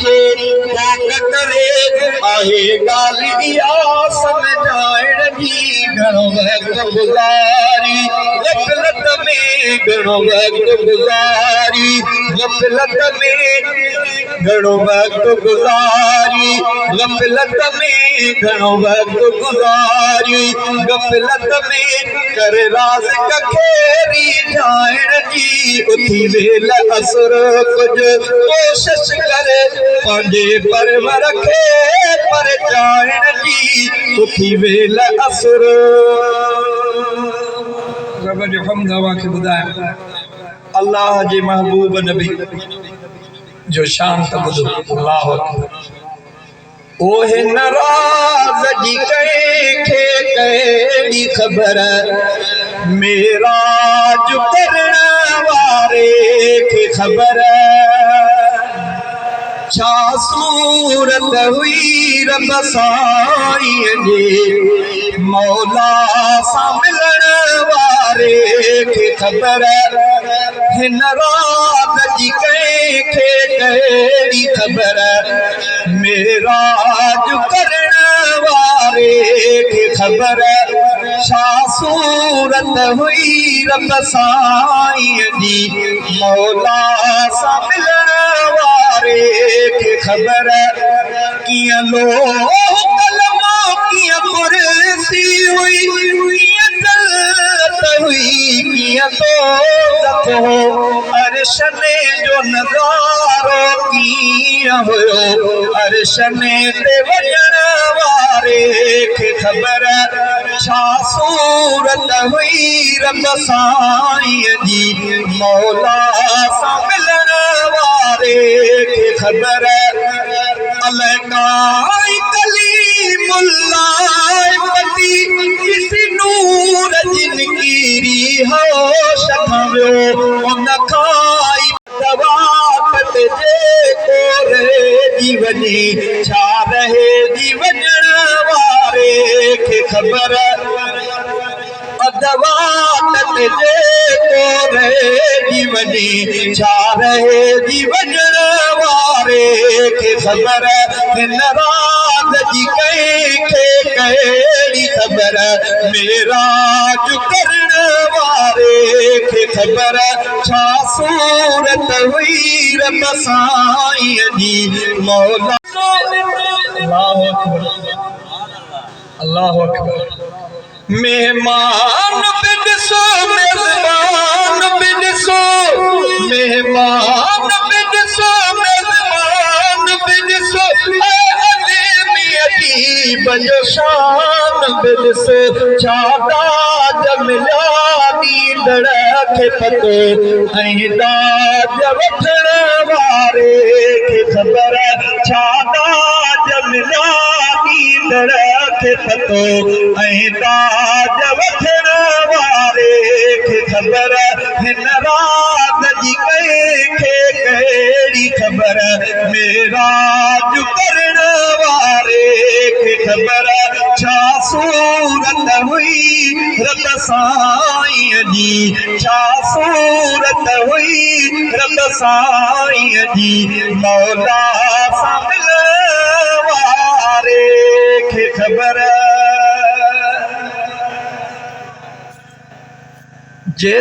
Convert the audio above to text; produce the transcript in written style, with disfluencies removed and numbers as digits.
करे आहे ॻाल्हि इहा सम्झाइण जी घणो वक़्त गुज़ारी गफ़लत में घणो वक़्त गुज़ारी गफ़लत में घणो वक़्त गुज़ारी गफ़लत में घणो वक़्त गुज़ारी गफ़लत में करे राज़ खे ठाहिण जी उथी वेल असुर कुझु कोशिश करे पंहिंजे परवर खे परचाइण जी उथी वेल असुर रब जो हम्द अव्हांखे ॿुधायां अल्लाह जे महबूब नबी जो शान त ॿुधो अल्लाह अकबर ओहे नाराज़ जी कंहिंखे कहिड़ी ख़बर मेराज करण वारे खे ख़बर छा सूरत हुई रब साईं जे मौला सां मिलण वारे खे ख़बर हिन रात जी कंहिंखे कहिड़ी ख़बर मेराज करण वारे खे ख़बर छा सूरत हुई रब साईं जी मौला सां मिलण वारे खे ख़बर कीअं लोह कलमा कीअं कुर्सी हुई कीअं जन्नत हुई कीअं दोज़ख हो अर्श में जो नज़ारो कीअं हुयो अर्श में ते वञण वारे खे ख़बर छा सूरत हुई रब साईं जी मौला सां मिलण वारे खे ख़बर अलाए काई कलीमुल्लाह पती किसी नूर जिनकीरी होश खवियो उन खाई दवात ते जेको रहिजी वञे छा रहिजी वञण वारे खे ख़बर दवात ते जेको रहिजी वञे छा रहिजी वञण वारे खे ख़बर हिन रात जी कंहिंखे कहिड़ी ख़बर मेराज करण वारे खे ख़बर छा सूरत हुई रब साईं जी मौला अल्लाहु अकबर अल्लाहु अकबर मेहमान बि ॾिसो मेज़बान बि ॾिसो मेहमान बि ॾिसो मेज़बान बि ॾिसो अजीब जो शान बि ॾिसो छा दाज मिलिया ॾींदड़ खे पतो ऐं दाज वठण वारे खे ख़बर छा दाज मिलिया ॾींदड़ खे पतो ऐं दाज वठण वारे खे ख़बर हिन रात जी कंहिंखे कहिड़ी ख़बर मेराज करण वारे खे ख़बर छा सूरत हुई रब साईं जी छा सूरत हुई रब साईं जी मौला सां मिलण वारे खे ख़बर जे